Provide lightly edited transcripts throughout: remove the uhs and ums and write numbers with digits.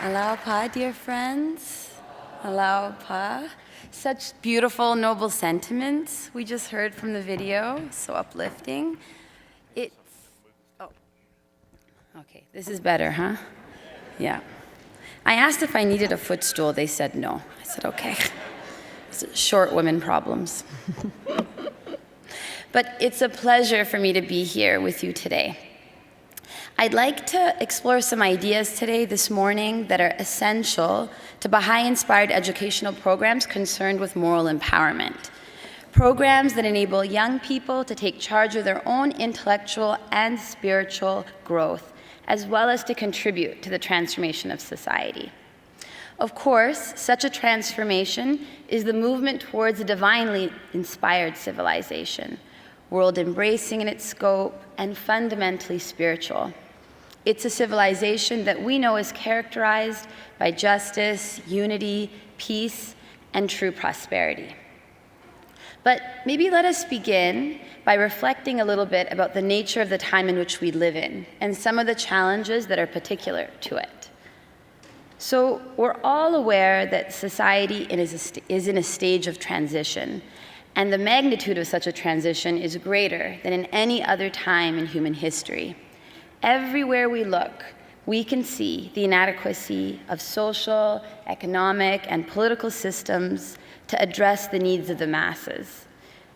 Allow Pa, dear friends. Allow Pa. Such beautiful, noble sentiments we just heard from the video, so uplifting. Okay, this is better, huh? Yeah. I asked if I needed a footstool. They said no. I said, okay. It's short women problems. But it's a pleasure for me to be here with you today. I'd like to explore some ideas today, this morning, that are essential to Baha'i-inspired educational programs concerned with moral empowerment. Programs that enable young people to take charge of their own intellectual and spiritual growth, as well as to contribute to the transformation of society. Of course, such a transformation is the movement towards a divinely inspired civilization, world-embracing in its scope and fundamentally spiritual. It's a civilization that we know is characterized by justice, unity, peace, and true prosperity. But maybe let us begin by reflecting a little bit about the nature of the time in which we live in and some of the challenges that are particular to it. So we're all aware that society is in a stage of transition, and the magnitude of such a transition is greater than in any other time in human history. Everywhere we look, we can see the inadequacy of social, economic, and political systems to address the needs of the masses.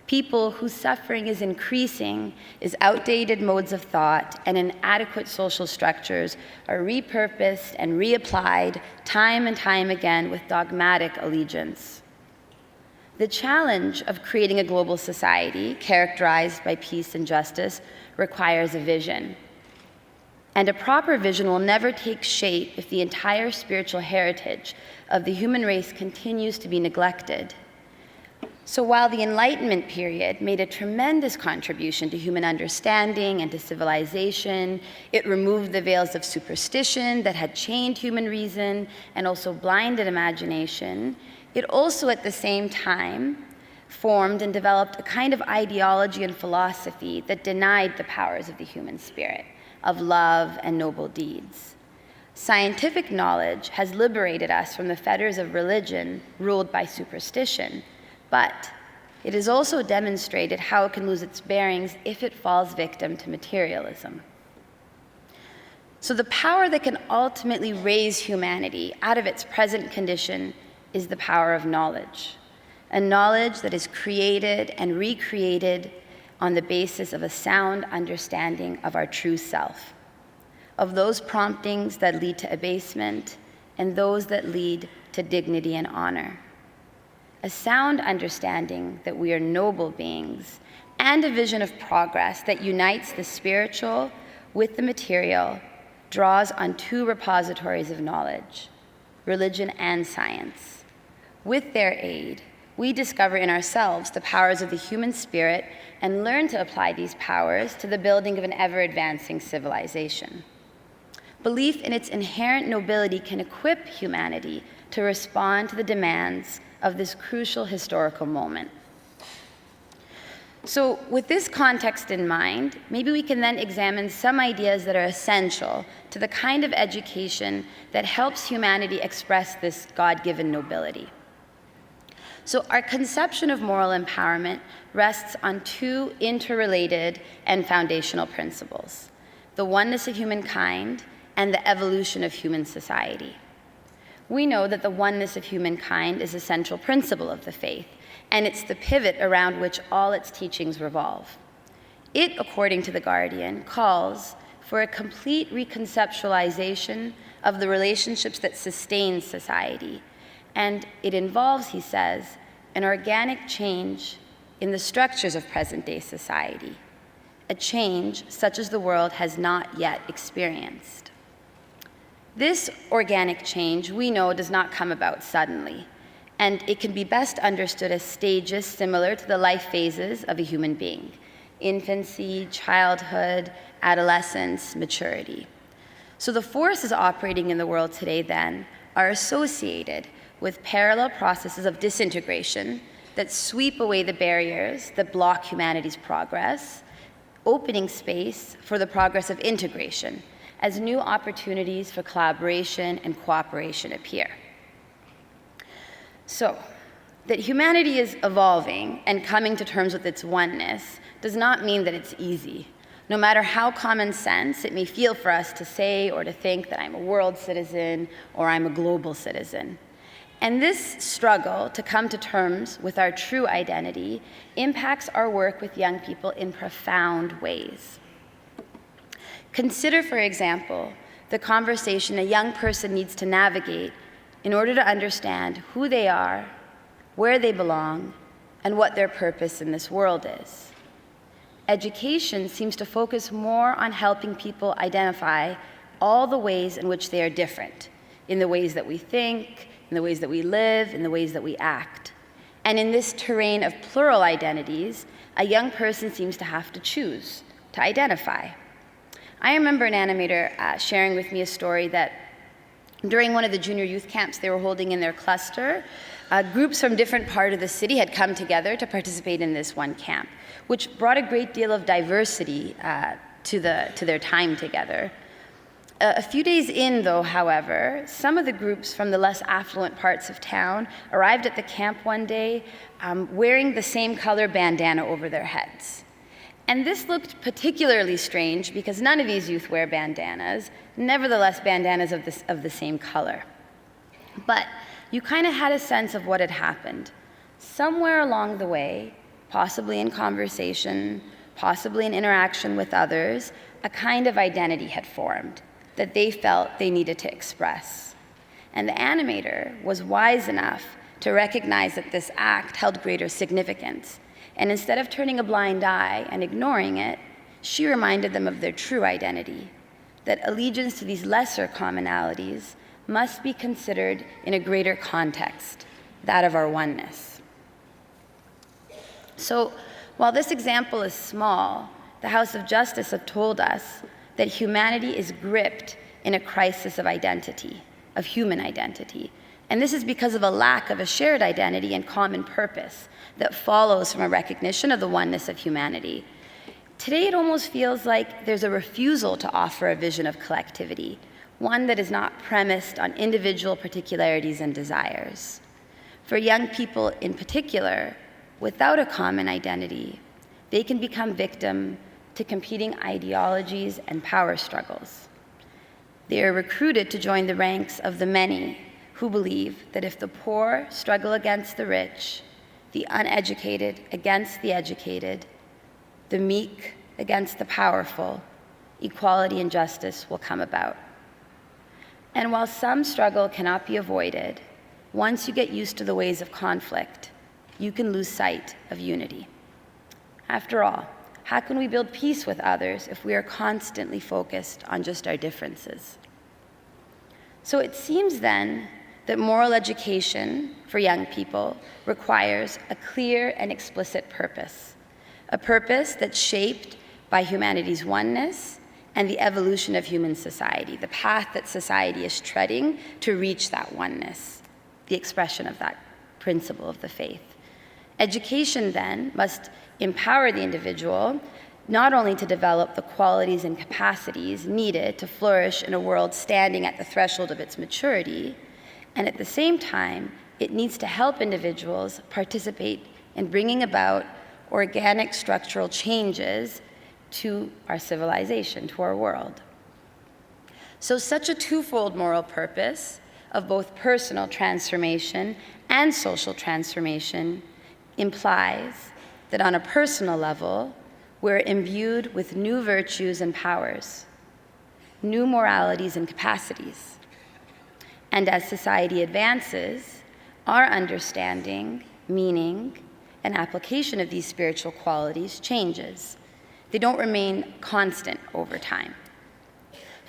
People whose suffering is increasing as outdated modes of thought and inadequate social structures are repurposed and reapplied time and time again with dogmatic allegiance. The challenge of creating a global society characterized by peace and justice requires a vision. And a proper vision will never take shape if the entire spiritual heritage of the human race continues to be neglected. So while the Enlightenment period made a tremendous contribution to human understanding and to civilization, it removed the veils of superstition that had chained human reason and also blinded imagination, it also at the same time formed and developed a kind of ideology and philosophy that denied the powers of the human spirit, of love and noble deeds. Scientific knowledge has liberated us from the fetters of religion ruled by superstition, but it has also demonstrated how it can lose its bearings if it falls victim to materialism. So the power that can ultimately raise humanity out of its present condition is the power of knowledge, a knowledge that is created and recreated on the basis of a sound understanding of our true self, of those promptings that lead to abasement and those that lead to dignity and honor. A sound understanding that we are noble beings and a vision of progress that unites the spiritual with the material draws on two repositories of knowledge, religion and science. With their aid, we discover in ourselves the powers of the human spirit and learn to apply these powers to the building of an ever-advancing civilization. Belief in its inherent nobility can equip humanity to respond to the demands of this crucial historical moment. So with this context in mind, maybe we can then examine some ideas that are essential to the kind of education that helps humanity express this God-given nobility. So our conception of moral empowerment rests on two interrelated and foundational principles: the oneness of humankind and the evolution of human society. We know that the oneness of humankind is a central principle of the faith, and it's the pivot around which all its teachings revolve. It, according to The Guardian, calls for a complete reconceptualization of the relationships that sustain society, and it involves, he says, an organic change in the structures of present-day society, a change such as the world has not yet experienced. This organic change, we know, does not come about suddenly, and it can be best understood as stages similar to the life phases of a human being: infancy, childhood, adolescence, maturity. So the forces operating in the world today, then, are associated with parallel processes of disintegration that sweep away the barriers that block humanity's progress, opening space for the progress of integration as new opportunities for collaboration and cooperation appear. So, that humanity is evolving and coming to terms with its oneness does not mean that it's easy. No matter how common sense it may feel for us to say or to think that I'm a world citizen or I'm a global citizen. And this struggle to come to terms with our true identity impacts our work with young people in profound ways. Consider, for example, the conversation a young person needs to navigate in order to understand who they are, where they belong, and what their purpose in this world is. Education seems to focus more on helping people identify all the ways in which they are different, in the ways that we think, in the ways that we live, in the ways that we act. And in this terrain of plural identities, a young person seems to have to choose, to identify. I remember an animator sharing with me a story that during one of the junior youth camps they were holding in their cluster, groups from different parts of the city had come together to participate in this one camp, which brought a great deal of diversity to their time together. A few days in, though, however, some of the groups from the less affluent parts of town arrived at the camp one day wearing the same color bandana over their heads. And this looked particularly strange because none of these youth wear bandanas, nevertheless bandanas of the same color. But you kind of had a sense of what had happened. Somewhere along the way, possibly in conversation, possibly in interaction with others, a kind of identity had formed that they felt they needed to express. And the animator was wise enough to recognize that this act held greater significance. And instead of turning a blind eye and ignoring it, she reminded them of their true identity, that allegiance to these lesser commonalities must be considered in a greater context, that of our oneness. So, while this example is small, the House of Justice have told us that humanity is gripped in a crisis of identity, of human identity. And this is because of a lack of a shared identity and common purpose that follows from a recognition of the oneness of humanity. Today, it almost feels like there's a refusal to offer a vision of collectivity, one that is not premised on individual particularities and desires. For young people in particular, without a common identity, they can become victim to competing ideologies and power struggles. They are recruited to join the ranks of the many who believe that if the poor struggle against the rich, the uneducated against the educated, the meek against the powerful, equality and justice will come about. And while some struggle cannot be avoided, once you get used to the ways of conflict, you can lose sight of unity. After all, how can we build peace with others if we are constantly focused on just our differences? So it seems then that moral education for young people requires a clear and explicit purpose, a purpose that's shaped by humanity's oneness and the evolution of human society, the path that society is treading to reach that oneness, the expression of that principle of the faith. Education, then, must empower the individual not only to develop the qualities and capacities needed to flourish in a world standing at the threshold of its maturity, and at the same time, it needs to help individuals participate in bringing about organic structural changes to our civilization, to our world. So such a twofold moral purpose of both personal transformation and social transformation implies that on a personal level, we're imbued with new virtues and powers, new moralities and capacities. And as society advances, our understanding, meaning, and application of these spiritual qualities changes. They don't remain constant over time.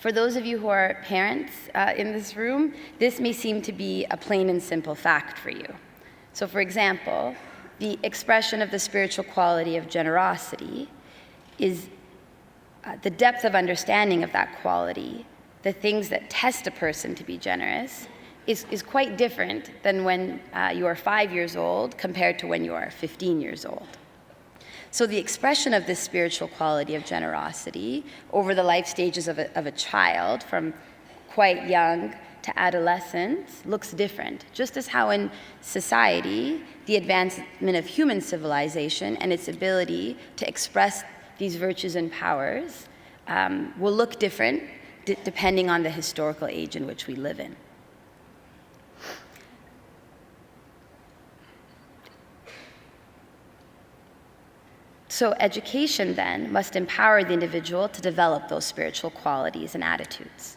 For those of you who are parents in this room, this may seem to be a plain and simple fact for you. So for example, the expression of the spiritual quality of generosity is the depth of understanding of that quality, the things that test a person to be generous, is quite different than when you are 5 years old compared to when you are 15 years old. So the expression of this spiritual quality of generosity over the life stages of a child, from quite young to adolescence, looks different. Just as how in society, the advancement of human civilization and its ability to express these virtues and powers will look different depending on the historical age in which we live in. So education then must empower the individual to develop those spiritual qualities and attitudes.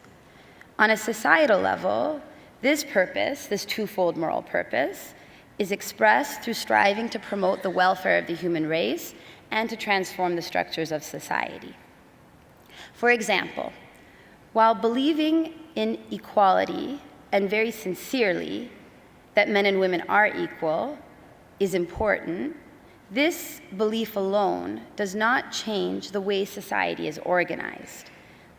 On a societal level, this purpose, this twofold moral purpose, is expressed through striving to promote the welfare of the human race and to transform the structures of society. For example, while believing in equality and very sincerely that men and women are equal is important, this belief alone does not change the way society is organized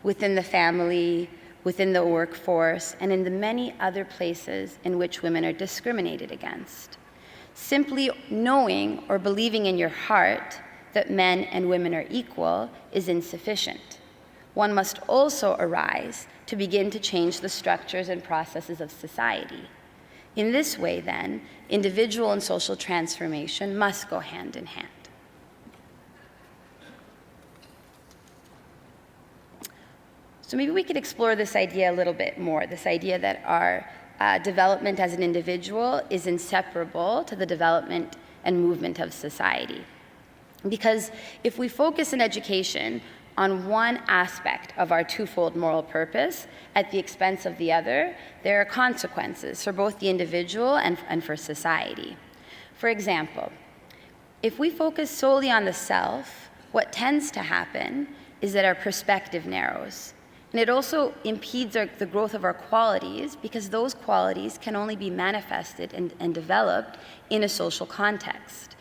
within the family, within the workforce, and in the many other places in which women are discriminated against. Simply knowing or believing in your heart that men and women are equal is insufficient. One must also arise to begin to change the structures and processes of society. In this way, then, individual and social transformation must go hand in hand. So maybe we could explore this idea a little bit more, this idea that our development as an individual is inseparable to the development and movement of society. Because if we focus in education on one aspect of our twofold moral purpose at the expense of the other, there are consequences for both the individual and for society. For example, if we focus solely on the self, what tends to happen is that our perspective narrows. And it also impedes the growth of our qualities, because those qualities can only be manifested and developed in a social context.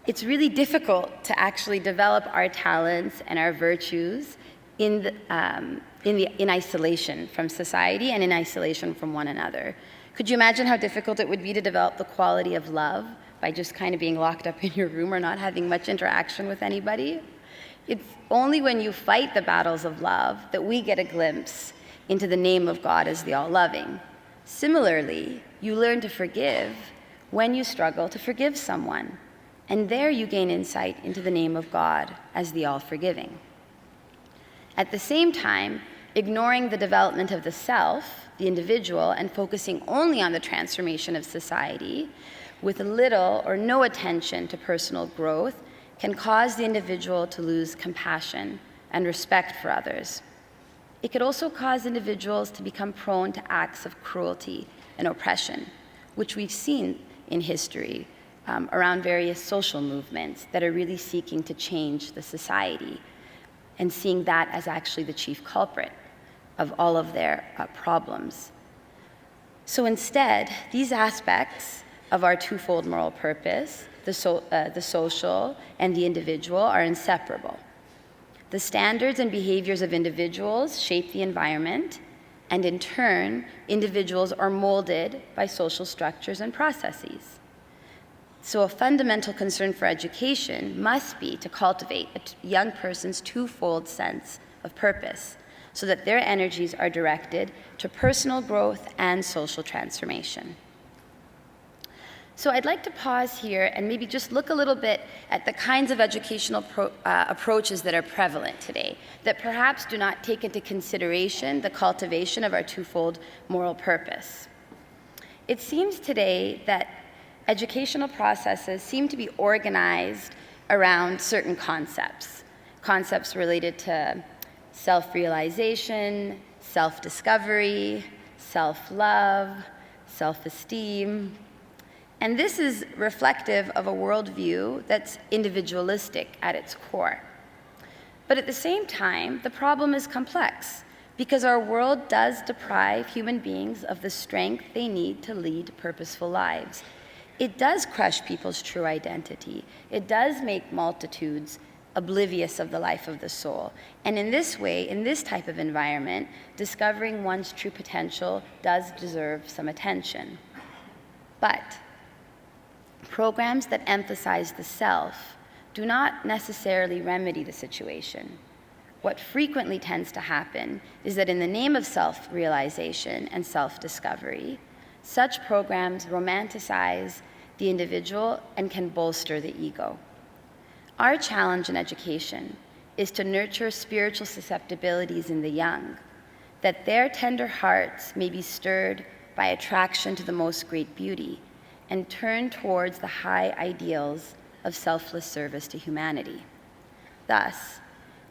It's really difficult to actually develop our talents and our virtues in isolation from society and in isolation from one another. Could you imagine how difficult it would be to develop the quality of love by just kind of being locked up in your room or not having much interaction with anybody? It's only when you fight the battles of love that we get a glimpse into the name of God as the all-loving. Similarly, you learn to forgive when you struggle to forgive someone. And there you gain insight into the name of God as the all-forgiving. At the same time, ignoring the development of the self, the individual, and focusing only on the transformation of society, with little or no attention to personal growth, can cause the individual to lose compassion and respect for others. It could also cause individuals to become prone to acts of cruelty and oppression, which we've seen in history around various social movements that are really seeking to change the society, and seeing that as actually the chief culprit of all of their problems. So instead, these aspects of our twofold moral purpose, the social and the individual, are inseparable. The standards and behaviors of individuals shape the environment, and in turn, individuals are molded by social structures and processes. So a fundamental concern for education must be to cultivate a young person's twofold sense of purpose, so that their energies are directed to personal growth and social transformation. So I'd like to pause here and maybe just look a little bit at the kinds of educational approaches that are prevalent today, that perhaps do not take into consideration the cultivation of our twofold moral purpose. It seems today that educational processes seem to be organized around certain concepts related to self-realization, self-discovery, self-love, self-esteem. And this is reflective of a worldview that's individualistic at its core. But at the same time, the problem is complex, because our world does deprive human beings of the strength they need to lead purposeful lives. It does crush people's true identity. It does make multitudes oblivious of the life of the soul. And in this way, in this type of environment, discovering one's true potential does deserve some attention. But programs that emphasize the self do not necessarily remedy the situation. What frequently tends to happen is that in the name of self-realization and self-discovery, such programs romanticize the individual and can bolster the ego. Our challenge in education is to nurture spiritual susceptibilities in the young, that their tender hearts may be stirred by attraction to the most great beauty and turn towards the high ideals of selfless service to humanity. Thus,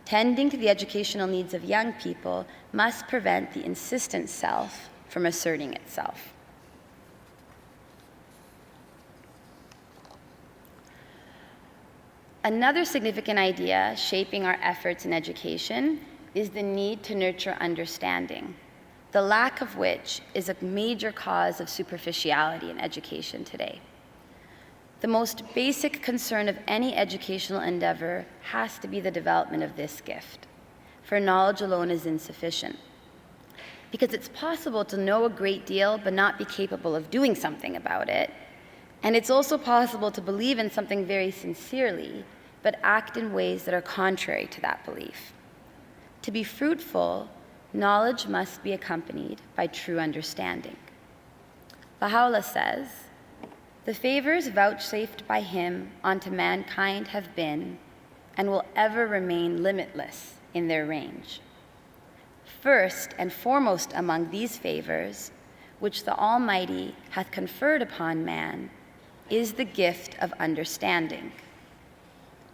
tending to the educational needs of young people must prevent the insistent self from asserting itself. Another significant idea shaping our efforts in education is the need to nurture understanding, the lack of which is a major cause of superficiality in education today. The most basic concern of any educational endeavor has to be the development of this gift, for knowledge alone is insufficient. Because it's possible to know a great deal but not be capable of doing something about it, and it's also possible to believe in something very sincerely but act in ways that are contrary to that belief. To be fruitful, knowledge must be accompanied by true understanding. Baha'u'llah says, "The favors vouchsafed by him unto mankind have been and will ever remain limitless in their range. First and foremost among these favors, which the Almighty hath conferred upon man, is the gift of understanding.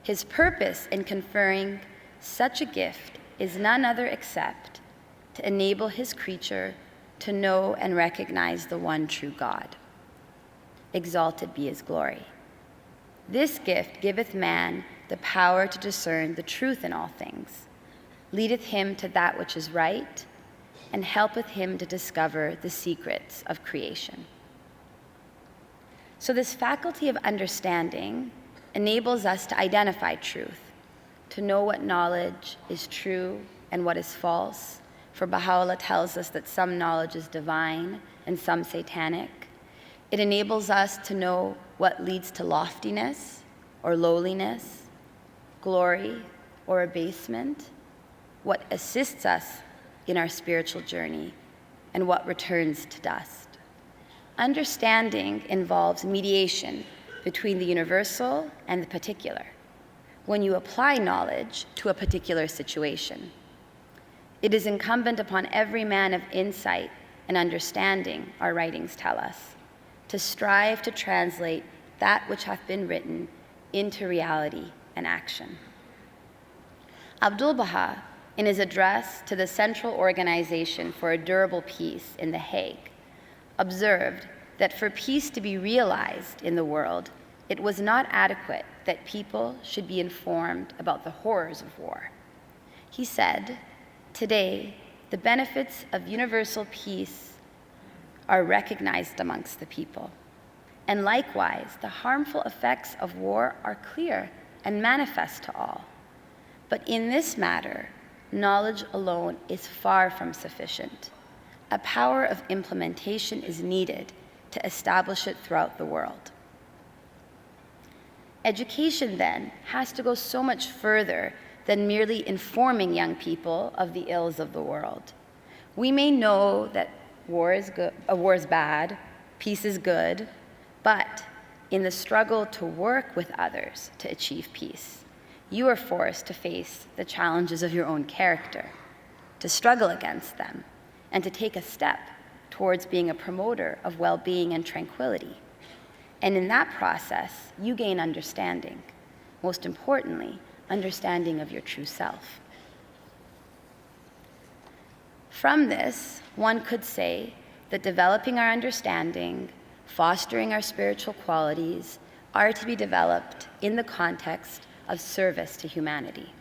His purpose in conferring such a gift is none other except to enable his creature to know and recognize the one true God. Exalted be his glory. This gift giveth man the power to discern the truth in all things, leadeth him to that which is right, and helpeth him to discover the secrets of creation." So this faculty of understanding enables us to identify truth, to know what knowledge is true and what is false, for Baha'u'llah tells us that some knowledge is divine and some satanic. It enables us to know what leads to loftiness or lowliness, glory or abasement, what assists us in our spiritual journey, and what returns to dust. Understanding involves mediation between the universal and the particular when you apply knowledge to a particular situation. It is incumbent upon every man of insight and understanding, our writings tell us, to strive to translate that which hath been written into reality and action. Abdu'l-Baha, in his address to the Central Organization for a Durable Peace in The Hague, observed that for peace to be realized in the world, it was not adequate that people should be informed about the horrors of war. He said, "Today, the benefits of universal peace are recognized amongst the people, and likewise, the harmful effects of war are clear and manifest to all. But in this matter, knowledge alone is far from sufficient. A power of implementation is needed to establish it throughout the world." Education, then, has to go so much further than merely informing young people of the ills of the world. We may know that war is bad, peace is good, but in the struggle to work with others to achieve peace, you are forced to face the challenges of your own character, to struggle against them, and to take a step towards being a promoter of well-being and tranquility. And in that process, you gain understanding. Most importantly, understanding of your true self. From this, one could say that developing our understanding, fostering our spiritual qualities, are to be developed in the context of service to humanity.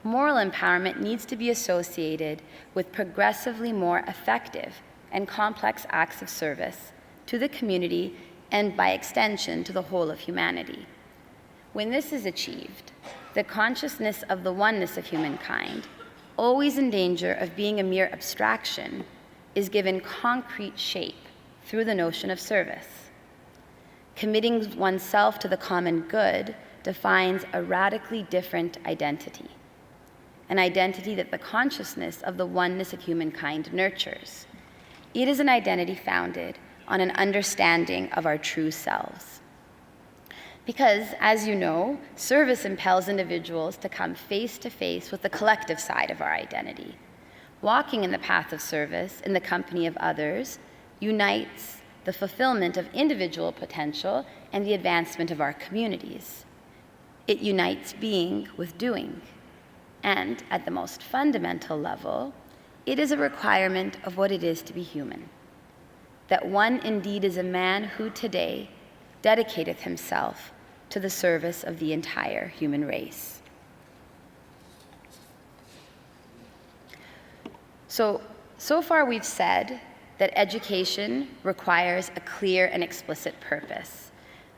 Moral empowerment needs to be associated with progressively more effective and complex acts of service to the community and by extension to the whole of humanity. When this is achieved, the consciousness of the oneness of humankind, always in danger of being a mere abstraction, is given concrete shape through the notion of service. Committing oneself to the common good defines a radically different identity, an identity that the consciousness of the oneness of humankind nurtures. It is an identity founded on an understanding of our true selves. Because, as you know, service impels individuals to come face to face with the collective side of our identity. Walking in the path of service in the company of others unites the fulfillment of individual potential and the advancement of our communities. It unites being with doing. And at the most fundamental level, it is a requirement of what it is to be human. That one indeed is a man who today dedicateth himself to the service of the entire human race. So far we've said that education requires a clear and explicit purpose,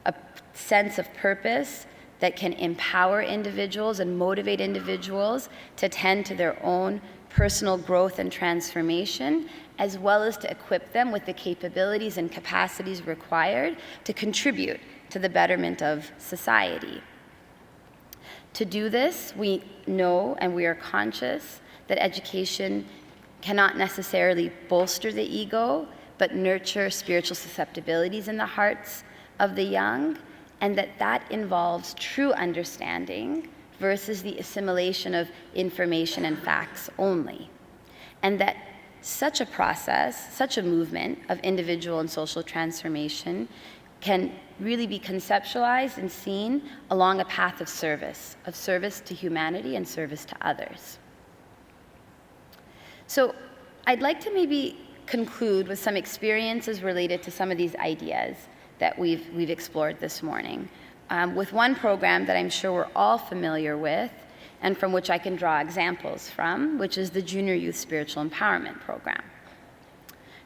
a sense of purpose that can empower individuals and motivate individuals to tend to their own personal growth and transformation, as well as to equip them with the capabilities and capacities required to contribute to the betterment of society. To do this, we know and we are conscious that education cannot necessarily bolster the ego, but nurture spiritual susceptibilities in the hearts of the young, and that involves true understanding versus the assimilation of information and facts only. And that such a process, such a movement of individual and social transformation can really be conceptualized and seen along a path of service to humanity and service to others. So I'd like to maybe conclude with some experiences related to some of these ideas that we've explored this morning, with one program that I'm sure we're all familiar with and from which I can draw examples from, which is the Junior Youth Spiritual Empowerment Program.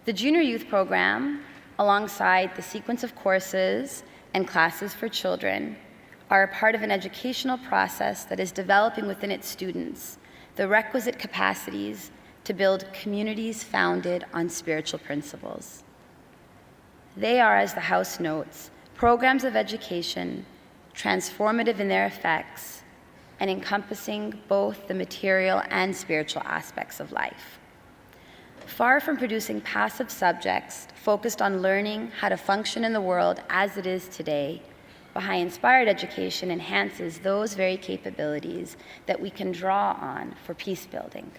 The Junior Youth Program, alongside the sequence of courses and classes for children, are a part of an educational process that is developing within its students the requisite capacities to build communities founded on spiritual principles. They are, as the House notes, programs of education transformative in their effects and encompassing both the material and spiritual aspects of life. Far from producing passive subjects focused on learning how to function in the world as it is today, Baha'i-inspired education enhances those very capabilities that we can draw on for peace building.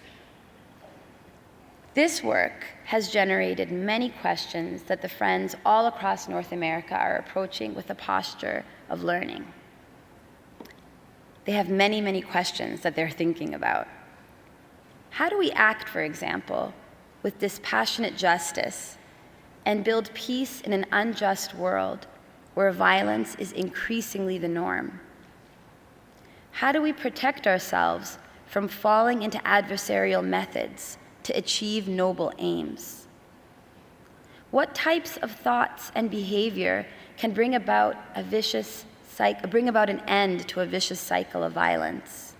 This work has generated many questions that the friends all across North America are approaching with a posture of learning. They have many, many questions that they're thinking about. How do we act, for example, with dispassionate justice and build peace in an unjust world where violence is increasingly the norm? How do we protect ourselves from falling into adversarial methods to achieve noble aims? What types of thoughts and behavior can bring about an end to a vicious cycle of violence?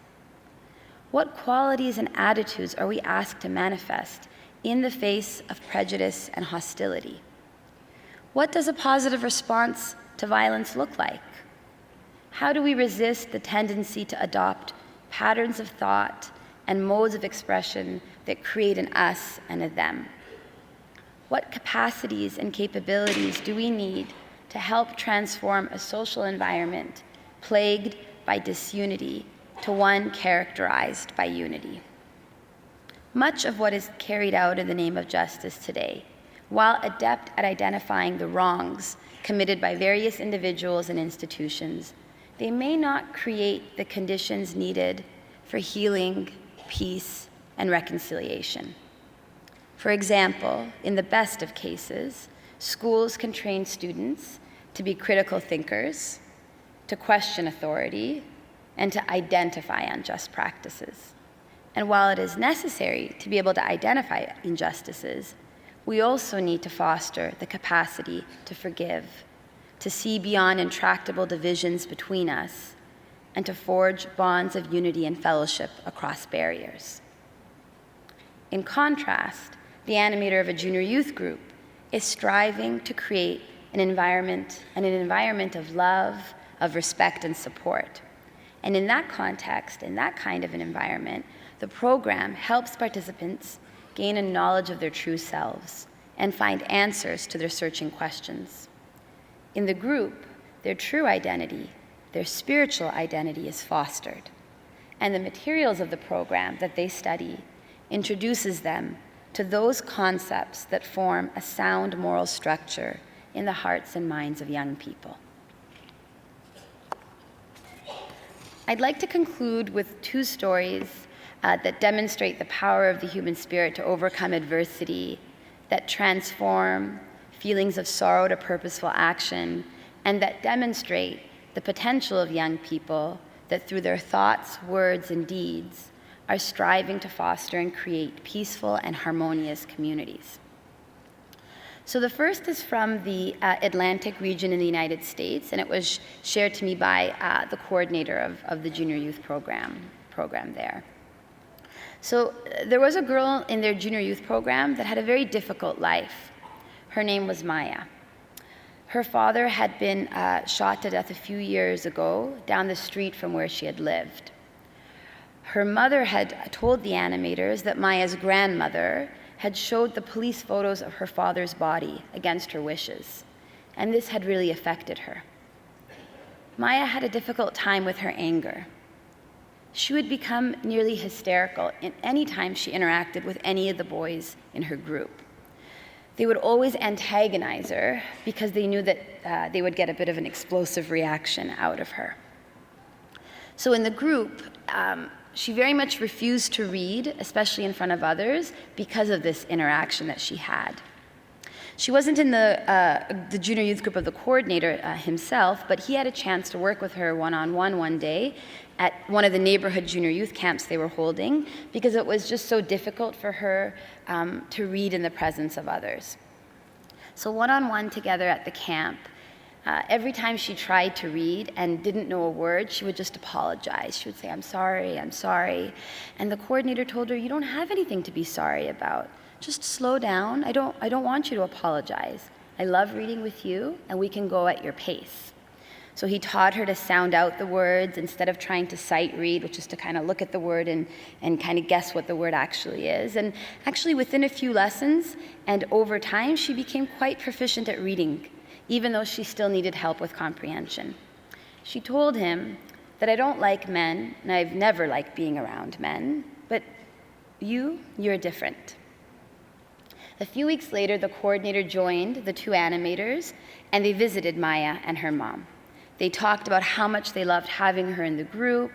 What qualities and attitudes are we asked to manifest in the face of prejudice and hostility? What does a positive response to violence look like? How do we resist the tendency to adopt patterns of thought and modes of expression that create an us and a them? What capacities and capabilities do we need to help transform a social environment plagued by disunity to one characterized by unity? Much of what is carried out in the name of justice today, while adept at identifying the wrongs committed by various individuals and institutions, they may not create the conditions needed for healing, peace, and reconciliation. For example, in the best of cases, schools can train students to be critical thinkers, to question authority, and to identify unjust practices. And while it is necessary to be able to identify injustices, we also need to foster the capacity to forgive, to see beyond intractable divisions between us, and to forge bonds of unity and fellowship across barriers. In contrast, the animator of a junior youth group is striving to create an environment of love, of respect and support. And in that context, in that kind of an environment, the program helps participants gain a knowledge of their true selves and find answers to their searching questions. In the group, their true identity, their spiritual identity is fostered, and the materials of the program that they study introduces them to those concepts that form a sound moral structure in the hearts and minds of young people. I'd like to conclude with two stories that demonstrate the power of the human spirit to overcome adversity, that transform feelings of sorrow to purposeful action, and that demonstrate the potential of young people that through their thoughts, words, and deeds are striving to foster and create peaceful and harmonious communities. So the first is from the Atlantic region in the United States, and it was shared to me by the coordinator of the junior youth program there. So there was a girl in their junior youth program that had a very difficult life. Her name was Maya. Her father had been shot to death a few years ago down the street from where she had lived. Her mother had told the animators that Maya's grandmother had showed the police photos of her father's body against her wishes, and this had really affected her. Maya had a difficult time with her anger. She would become nearly hysterical any time she interacted with any of the boys in her group. They would always antagonize her because they knew that they would get a bit of an explosive reaction out of her. So in the group, she very much refused to read, especially in front of others, because of this interaction that she had. She wasn't in the junior youth group of the coordinator himself, but he had a chance to work with her one-on-one one day at one of the neighborhood junior youth camps they were holding, because it was just so difficult for her to read in the presence of others. So one-on-one together at the camp, every time she tried to read and didn't know a word, she would just apologize. She would say, I'm sorry. And the coordinator told her, you don't have anything to be sorry about. Just slow down. I don't want you to apologize. I love reading with you, and we can go at your pace. So he taught her to sound out the words instead of trying to sight read, which is to kind of look at the word and kind of guess what the word actually is. And actually within a few lessons and over time, she became quite proficient at reading, even though she still needed help with comprehension. She told him that I don't like men, and I've never liked being around men, but you're different. A few weeks later, the coordinator joined the two animators, and they visited Maya and her mom. They talked about how much they loved having her in the group,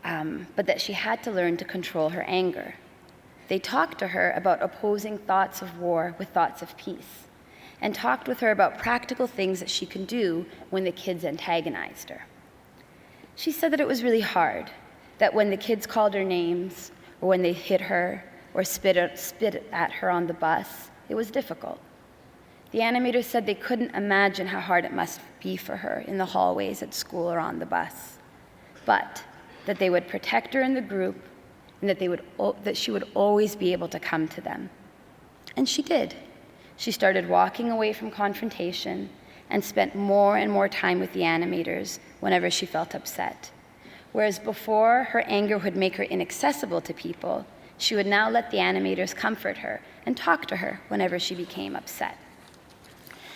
but that she had to learn to control her anger. They talked to her about opposing thoughts of war with thoughts of peace, and talked with her about practical things that she could do when the kids antagonized her. She said that it was really hard, that when the kids called her names, or when they hit her, or spit at her on the bus, it was difficult. The animators said they couldn't imagine how hard it must be for her in the hallways at school or on the bus, but that they would protect her in the group and that she would always be able to come to them. And she did. She started walking away from confrontation and spent more and more time with the animators whenever she felt upset. Whereas before, her anger would make her inaccessible to people, she would now let the animators comfort her and talk to her whenever she became upset.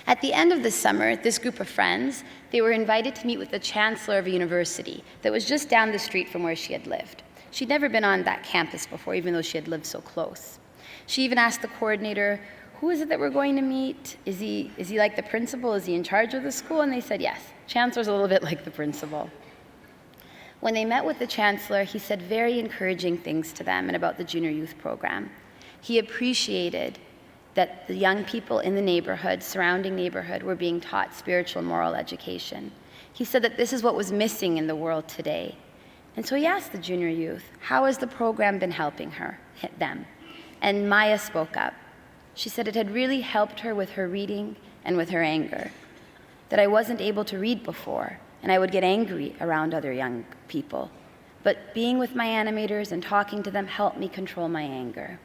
At the end of the summer, this group of friends, they were invited to meet with the chancellor of a university that was just down the street from where she had lived. She'd never been on that campus before, even though she had lived so close. She even asked the coordinator, who is it that we're going to meet? Is he like the principal? Is he in charge of the school? And they said, yes, chancellor's a little bit like the principal. When they met with the chancellor, he said very encouraging things to them and about the junior youth program. He appreciated that the young people in the neighborhood, surrounding neighborhood, were being taught spiritual and moral education. He said that this is what was missing in the world today. And so he asked the junior youth, how has the program been helping them? And Maya spoke up. She said it had really helped her with her reading and with her anger, that I wasn't able to read before, and I would get angry around other young people. But being with my animators and talking to them helped me control my anger.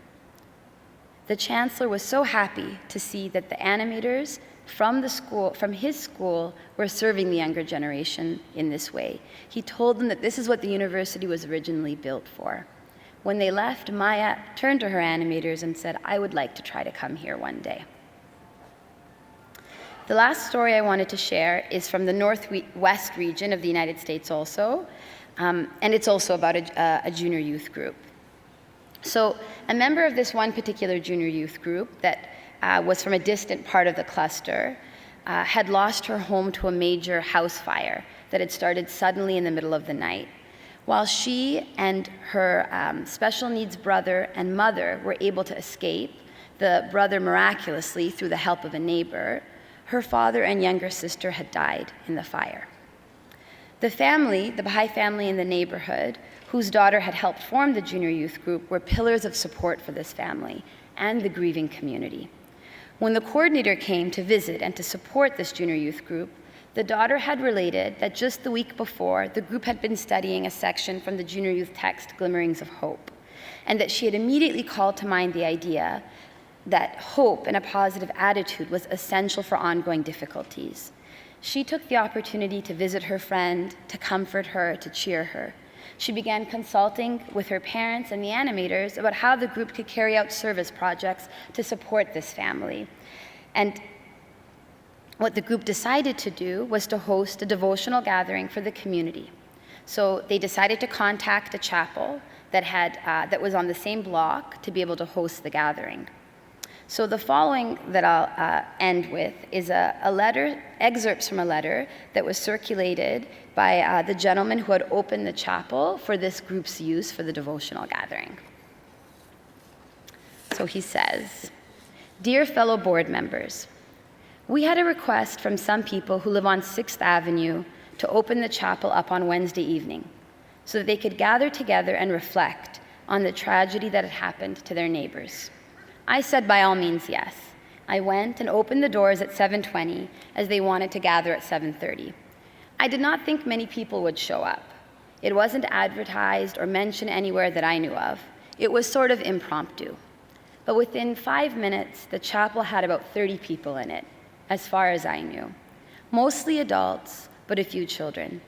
The chancellor was so happy to see that the animators from his school were serving the younger generation in this way. He told them that this is what the university was originally built for. When they left, Maya turned to her animators and said, "I would like to try to come here one day." The last story I wanted to share is from the Northwest region of the United States also, and it's also about a junior youth group. So a member of this one particular junior youth group that was from a distant part of the cluster had lost her home to a major house fire that had started suddenly in the middle of the night. While she and her special needs brother and mother were able to escape, the brother miraculously through the help of a neighbor, her father and younger sister had died in the fire. The family, the Baha'i family in the neighborhood, whose daughter had helped form the junior youth group, were pillars of support for this family and the grieving community. When the coordinator came to visit and to support this junior youth group, the daughter had related that just the week before, the group had been studying a section from the junior youth text, Glimmerings of Hope, and that she had immediately called to mind the idea that hope and a positive attitude was essential for ongoing difficulties. She took the opportunity to visit her friend, to comfort her, to cheer her. She began consulting with her parents and the animators about how the group could carry out service projects to support this family. And what the group decided to do was to host a devotional gathering for the community. So they decided to contact a chapel that was on the same block to be able to host the gathering. So the following that I'll end with is a letter, excerpts from a letter that was circulated by the gentleman who had opened the chapel for this group's use for the devotional gathering. So he says, "Dear fellow board members, we had a request from some people who live on 6th Avenue to open the chapel up on Wednesday evening so that they could gather together and reflect on the tragedy that had happened to their neighbors. I said by all means yes. I went and opened the doors at 7:20 as they wanted to gather at 7:30. I did not think many people would show up. It wasn't advertised or mentioned anywhere that I knew of. It was sort of impromptu. But within 5 minutes, the chapel had about 30 people in it, as far as I knew. Mostly adults, but a few children.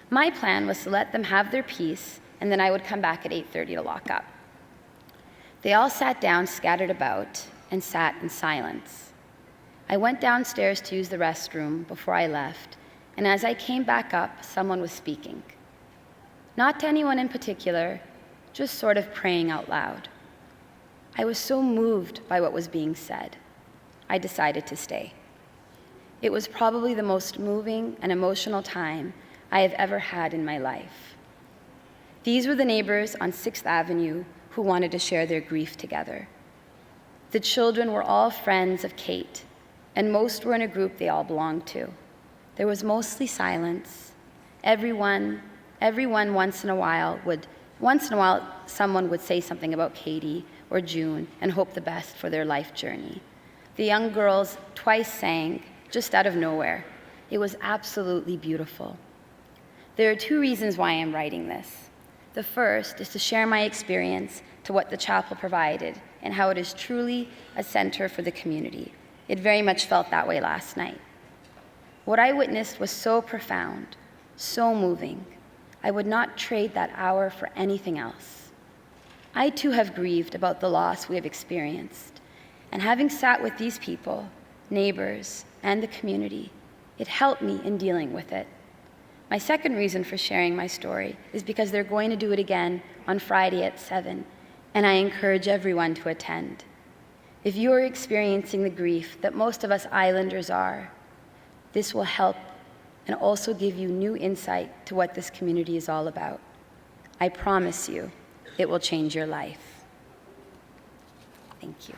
My plan was to let them have their piece, and then I would come back at 8:30 to lock up. They all sat down, scattered about, and sat in silence. I went downstairs to use the restroom before I left, and as I came back up, someone was speaking. Not to anyone in particular, just sort of praying out loud. I was so moved by what was being said, I decided to stay. It was probably the most moving and emotional time I have ever had in my life. These were the neighbors on 6th Avenue who wanted to share their grief together. The children were all friends of Kate, and most were in a group they all belonged to. There was mostly silence. Everyone once in a while someone would say something about Katie or June and hope the best for their life journey. The young girls twice sang, just out of nowhere. It was absolutely beautiful. There are 2 reasons why I'm writing this. The first is to share my experience to what the chapel provided and how it is truly a center for the community. It very much felt that way last night. What I witnessed was so profound, so moving. I would not trade that hour for anything else. I too have grieved about the loss we have experienced, and having sat with these people, neighbors, and the community, it helped me in dealing with it. My second reason for sharing my story is because they're going to do it again on Friday at 7, and I encourage everyone to attend. If you are experiencing the grief that most of us islanders are, this will help and also give you new insight to what this community is all about. I promise you, it will change your life. Thank you.